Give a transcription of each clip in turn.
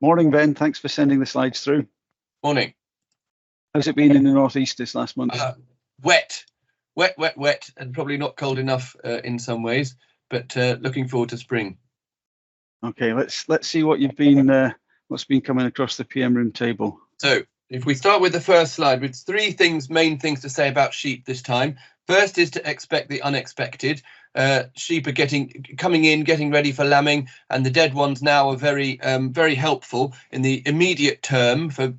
Morning, Ben. Thanks for sending the slides through. Morning. How's it been in the northeast this last month? Wet, and probably not cold enough in some ways, but looking forward to spring. Okay, let's see what you've been what's been coming across the PM room table. So if we start with the first slide, with three main things to say about sheep this time. First is to expect the unexpected. Sheep are coming in, getting ready for lambing, and the dead ones now are very helpful in the immediate term for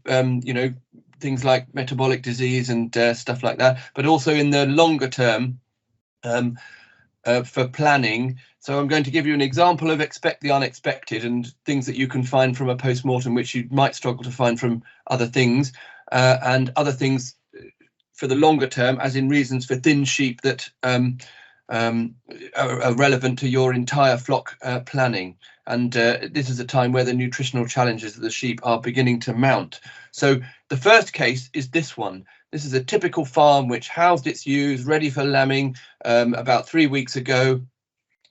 things like metabolic disease and stuff like that, but also in the longer term for planning. So I'm going to give you an example of expect the unexpected and things that you can find from a post-mortem which you might struggle to find from other things, and other things for the longer term, as in reasons for thin sheep that are relevant to your entire flock planning. And this is a time where the nutritional challenges of the sheep are beginning to mount. So the first case is this one. This is a typical farm which housed its ewes ready for lambing about 3 weeks ago,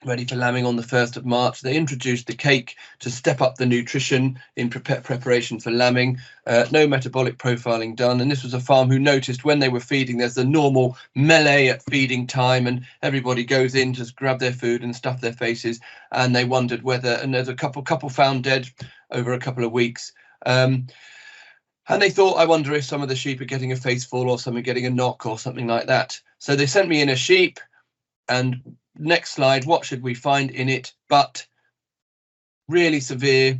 ready for lambing on the 1st of March. They introduced the cake to step up the nutrition in preparation for lambing. No metabolic profiling done. And this was a farm who noticed when they were feeding, there's the normal melee at feeding time, and everybody goes in to grab their food and stuff their faces. And they wondered whether, and there's a couple found dead over a couple of weeks. And they thought, I wonder if some of the sheep are getting a face fall or some are getting a knock or something like that. So they sent me in a sheep, and next slide, what should we find in it but really severe?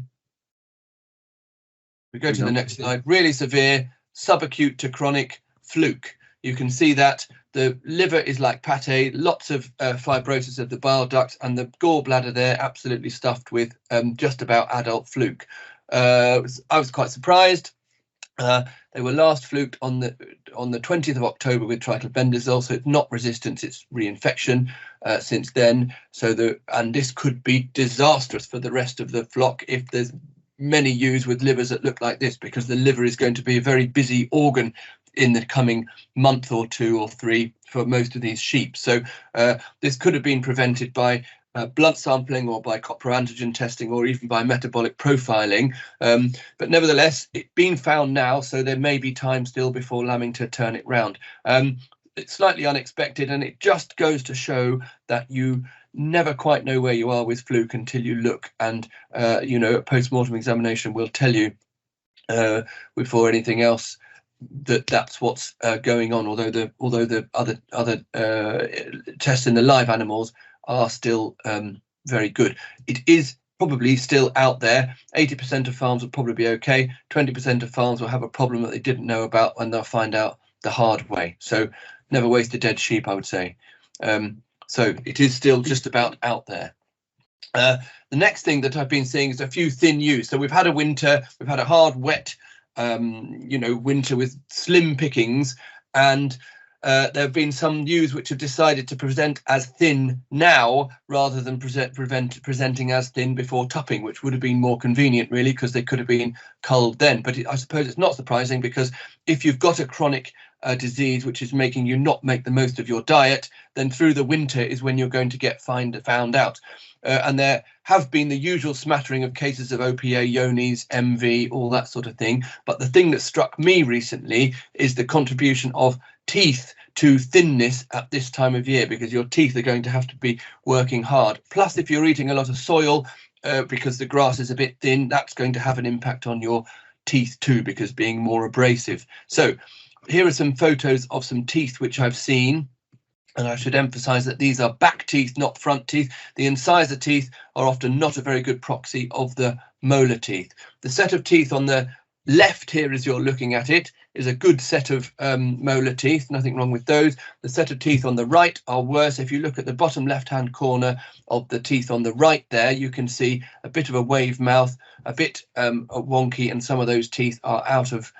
We go to the next slide. Really severe subacute to chronic fluke. You can see that the liver is like pate, lots of fibrosis of the bile duct, and the gallbladder there absolutely stuffed with just about adult fluke. I was quite surprised. They were last fluked on the 20th of October with tritylbendazole, so it's not resistance, it's reinfection since then. And this could be disastrous for the rest of the flock if there's many ewes with livers that look like this, because the liver is going to be a very busy organ in the coming month or 2 or 3 for most of these sheep. So this could have been prevented by blood sampling or by copper antigen testing or even by metabolic profiling, but nevertheless it's been found now, so there may be time still before lambing to turn it round. It's slightly unexpected, and it just goes to show that you never quite know where you are with fluke until you look, and a post-mortem examination will tell you before anything else that's what's going on, although the other tests in the live animals are still very good. It is probably still out there. 80% of farms will probably be okay. 20% of farms will have a problem that they didn't know about, and they'll find out the hard way. So never waste a dead sheep, I would say. So it is still just about out there. The next thing that I've been seeing is a few thin ewes. So we've had a winter, we've had a hard, wet, winter with slim pickings, and there have been some ewes which have decided to present as thin now rather than presenting as thin before tupping, which would have been more convenient, really, because they could have been culled then. But I suppose it's not surprising, because if you've got a chronic disease which is making you not make the most of your diet, then through the winter is when you're going to get found out. And there have been the usual smattering of cases of OPA, Yonis, MV, all that sort of thing. But the thing that struck me recently is the contribution of teeth to thinness at this time of year, because your teeth are going to have to be working hard. Plus, if you're eating a lot of soil because the grass is a bit thin, that's going to have an impact on your teeth too, because being more abrasive. So here are some photos of some teeth which I've seen. And I should emphasize that these are back teeth, not front teeth. The incisor teeth are often not a very good proxy of the molar teeth. The set of teeth on the left here, as you're looking at it, is a good set of molar teeth, nothing wrong with those. The set of teeth on the right are worse. If you look at the bottom left-hand corner of the teeth on the right there, you can see a bit of a wave mouth, a bit wonky, and some of those teeth are out of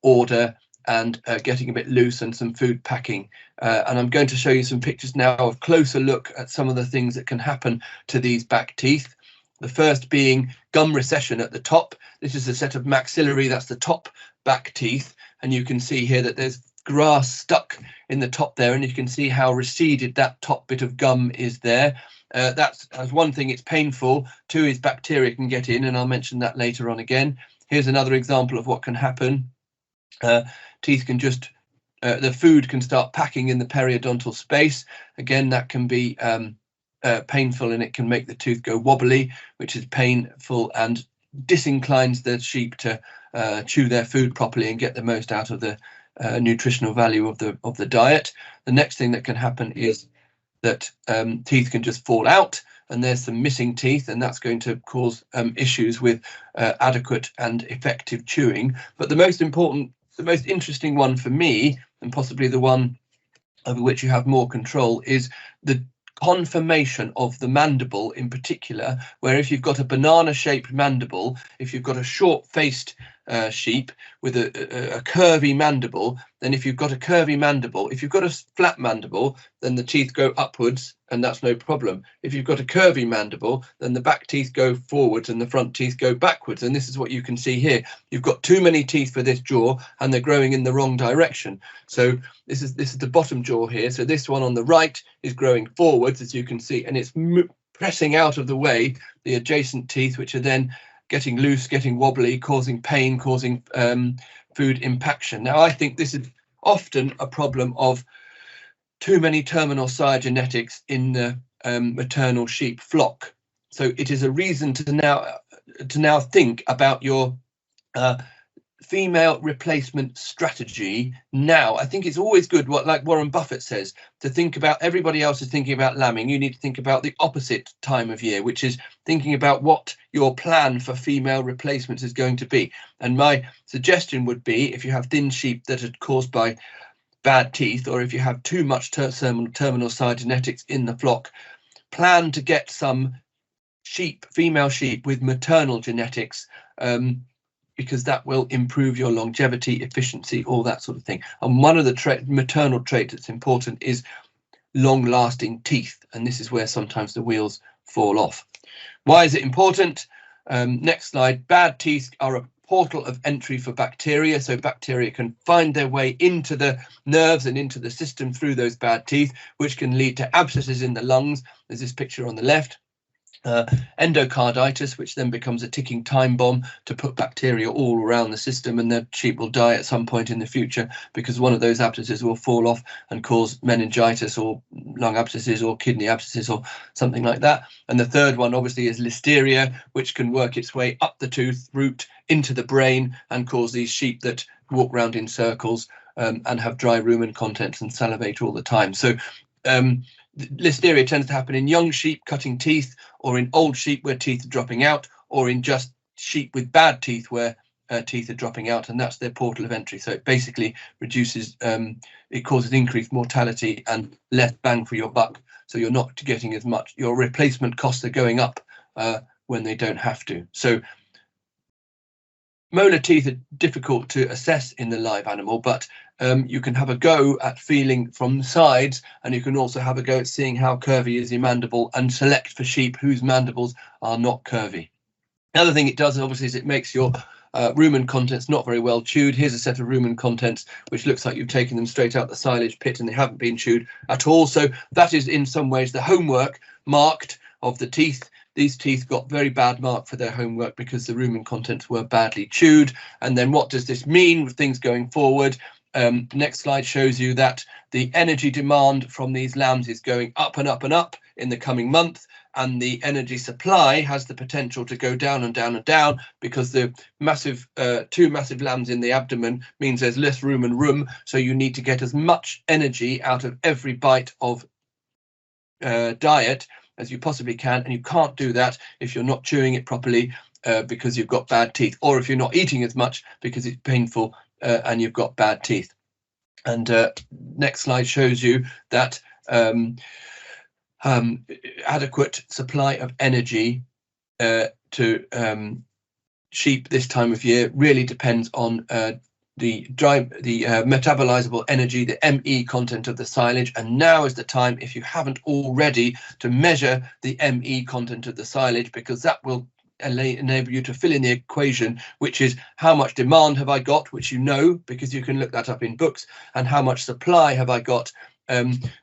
order and getting a bit loose, and some food packing. And I'm going to show you some pictures now of closer look at some of the things that can happen to these back teeth. The first being gum recession at the top. This is a set of maxillary, that's the top back teeth. And you can see here that there's grass stuck in the top there, and you can see how receded that top bit of gum is there. That's one thing, it's painful. Two is bacteria can get in, and I'll mention that later on again. Here's another example of what can happen. Teeth can just, the food can start packing in the periodontal space. Again, that can be painful, and it can make the tooth go wobbly, which is painful and disinclines the sheep to chew their food properly and get the most out of the nutritional value of the diet. The next thing that can happen is that teeth can just fall out, and there's some missing teeth, and that's going to cause issues with adequate and effective chewing. But the most important, the most interesting one for me, and possibly the one over which you have more control, is the conformation of the mandible in particular, where if you've got a banana shaped mandible, if you've got a short faced sheep with a curvy mandible, then if you've got a curvy mandible, if you've got a flat mandible, then the teeth go upwards, and that's no problem. If you've got a curvy mandible, then the back teeth go forwards and the front teeth go backwards. And this is what you can see here. You've got too many teeth for this jaw, and they're growing in the wrong direction. So this is the bottom jaw here. So this one on the right is growing forwards, as you can see, and it's pressing out of the way the adjacent teeth, which are then getting loose, getting wobbly, causing pain, causing food impaction. Now, I think this is often a problem of too many terminal sire genetics in the maternal sheep flock. So it is a reason to now think about your female replacement strategy now. I think it's always good, what like Warren Buffett says, to think about, everybody else is thinking about lambing, you need to think about the opposite time of year, which is thinking about what your plan for female replacements is going to be. And my suggestion would be, if you have thin sheep that are caused by bad teeth, or if you have too much terminal sire genetics in the flock, plan to get some sheep, female sheep with maternal genetics, because that will improve your longevity, efficiency, all that sort of thing. And one of the maternal traits that's important is long-lasting teeth, and this is where sometimes the wheels fall off. Why is it important? Next slide. Bad teeth are a portal of entry for bacteria, so bacteria can find their way into the nerves and into the system through those bad teeth, which can lead to abscesses in the lungs. There's this picture on the left. Endocarditis, which then becomes a ticking time bomb to put bacteria all around the system, and the sheep will die at some point in the future because one of those abscesses will fall off and cause meningitis or lung abscesses or kidney abscesses or something like that. And the third one obviously is listeria, which can work its way up the tooth root into the brain and cause these sheep that walk around in circles and have dry rumen contents and salivate all the time. So listeria tends to happen in young sheep cutting teeth, or in old sheep where teeth are dropping out, or in just sheep with bad teeth where teeth are dropping out, and that's their portal of entry. So it basically reduces, it causes increased mortality and less bang for your buck. So you're not getting as much, your replacement costs are going up when they don't have to. So molar teeth are difficult to assess in the live animal, but you can have a go at feeling from the sides, and you can also have a go at seeing how curvy is your mandible and select for sheep whose mandibles are not curvy. The other thing it does, obviously, is it makes your rumen contents not very well chewed. Here's a set of rumen contents which looks like you've taken them straight out the silage pit and they haven't been chewed at all. So that is in some ways the homework marked of the teeth. These teeth got very bad mark for their homework because the rumen contents were badly chewed. And then what does this mean with things going forward? Next slide shows you that the energy demand from these lambs is going up and up and up in the coming month, and the energy supply has the potential to go down and down and down because the massive two massive lambs in the abdomen means there's less room and room, so you need to get as much energy out of every bite of diet as you possibly can, and you can't do that if you're not chewing it properly because you've got bad teeth, or if you're not eating as much because it's painful and you've got bad teeth. And next slide shows you that adequate supply of energy to sheep this time of year really depends on the metabolizable energy, the ME content of the silage. And now is the time, if you haven't already, to measure the ME content of the silage, because that will enable you to fill in the equation, which is how much demand have I got, which you know, because you can look that up in books, and how much supply have I got,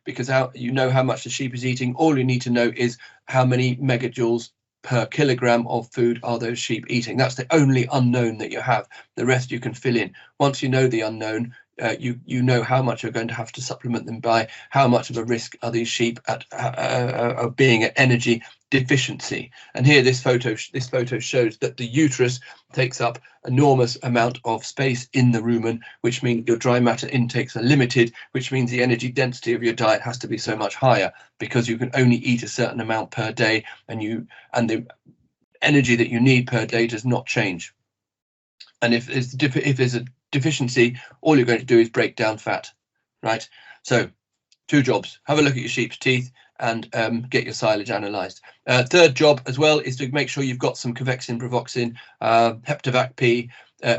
because you know how much the sheep is eating. All you need to know is how many megajoules per kilogram of food are those sheep eating. That's the only unknown that you have. The rest you can fill in. Once you know the unknown, you know how much you're going to have to supplement them by, how much of a risk are these sheep at of being at energy deficiency. And here this photo shows that the uterus takes up enormous amount of space in the rumen, which means your dry matter intakes are limited, which means the energy density of your diet has to be so much higher, because you can only eat a certain amount per day, and the energy that you need per day does not change. And if there's a deficiency, all you're going to do is break down fat, right? So 2 jobs: have a look at your sheep's teeth and get your silage analysed. Third job as well is to make sure you've got some covexin, bravoxin, Heptavac P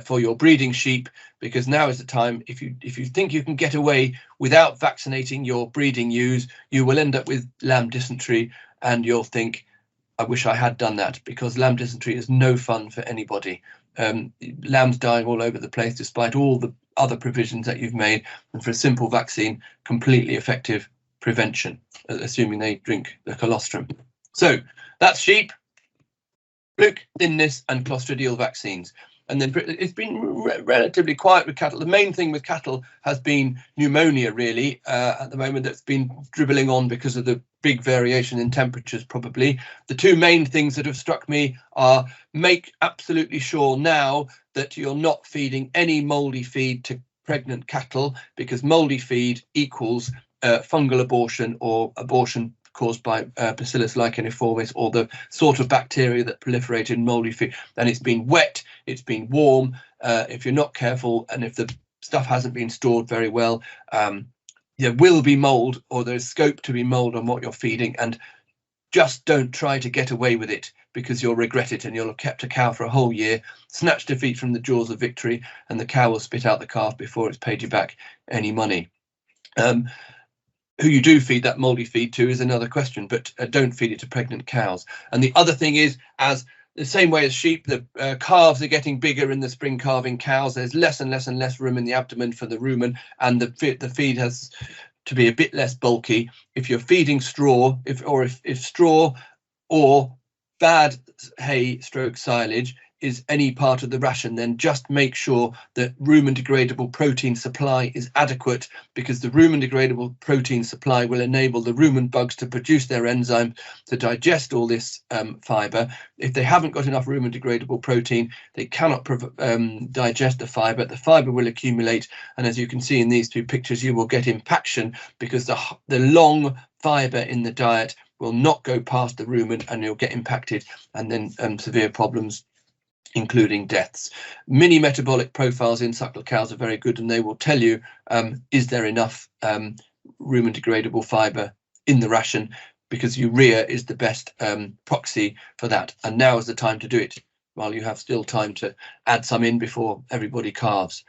for your breeding sheep, because now is the time. If you think you can get away without vaccinating your breeding ewes, you will end up with lamb dysentery, and you'll think, I wish I had done that, because lamb dysentery is no fun for anybody. Lambs dying all over the place despite all the other provisions that you've made, and for a simple vaccine, completely effective prevention, assuming they drink the colostrum. So that's sheep, Fluke, thinness, and clostridial vaccines. And then it's been relatively quiet with cattle. The main thing with cattle has been pneumonia, really, at the moment, that's been dribbling on because of the big variation in temperatures, probably. The 2 main things that have struck me are: make absolutely sure now that you're not feeding any mouldy feed to pregnant cattle, because mouldy feed equals fungal abortion, or abortion caused by Bacillus licheniformis, or the sort of bacteria that proliferate in mouldy feed. And it's been wet, it's been warm. If you're not careful, and if the stuff hasn't been stored very well, there will be mold, or there's scope to be mold on what you're feeding. And just don't try to get away with it, because you'll regret it, and you'll have kept a cow for a whole year, snatched defeat from the jaws of victory, and the cow will spit out the calf before it's paid you back any money. Who you do feed that mouldy feed to is another question, but don't feed it to pregnant cows. And the other thing is, as the same way as sheep, the calves are getting bigger in the spring calving cows. There's less and less and less room in the abdomen for the rumen, and the feed has to be a bit less bulky. If you're feeding straw, if straw or bad hay stroke silage is any part of the ration, then just make sure that rumen degradable protein supply is adequate, because the rumen degradable protein supply will enable the rumen bugs to produce their enzyme to digest all this fiber. If they haven't got enough rumen degradable protein, they cannot digest the fiber. The fiber will accumulate, and as you can see in these 2 pictures, you will get impaction, because the long fiber in the diet will not go past the rumen, and you'll get impacted, and then severe problems, including deaths. Mini metabolic profiles in suckle cows are very good, and they will tell you, is there enough rumen degradable fiber in the ration, because urea is the best proxy for that. And now is the time to do it, while you have still time to add some in before everybody calves.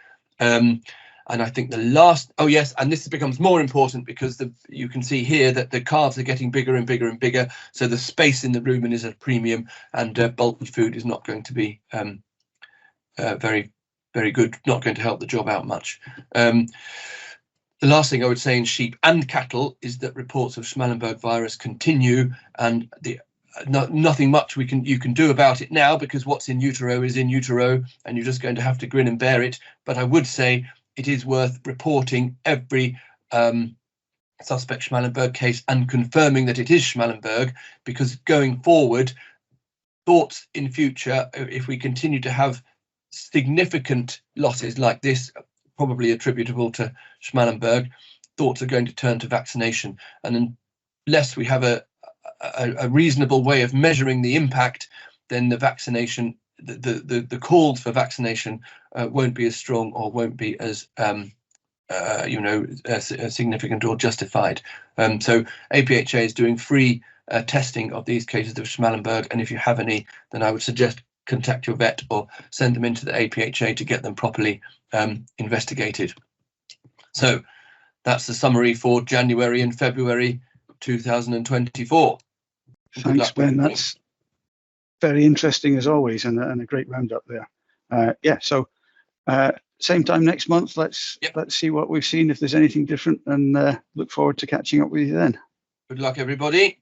And I think the last, oh yes, and this becomes more important, because you can see here that the calves are getting bigger and bigger and bigger, so the space in the rumen is at a premium, and bulky food is not going to be very, very good, not going to help the job out much. The last thing I would say in sheep and cattle is that reports of Schmallenberg virus continue, and nothing much you can do about it now, because what's in utero is in utero, and you're just going to have to grin and bear it. But I would say it is worth reporting every suspect Schmallenberg case and confirming that it is Schmallenberg, because going forward, thoughts in future, if we continue to have significant losses like this, probably attributable to Schmallenberg, thoughts are going to turn to vaccination. And unless we have a reasonable way of measuring the impact, then the vaccination, the calls for vaccination won't be as strong, or won't be as significant or justified. So APHA is doing free testing of these cases of Schmallenberg, and if you have any, then I would suggest contact your vet or send them into the APHA to get them properly investigated. So that's the summary for January and February 2024. Thanks, Ben. That's very interesting as always, and a great roundup there. Yeah, so same time next month. Let's see what we've seen, if there's anything different, and look forward to catching up with you then. Good luck, everybody.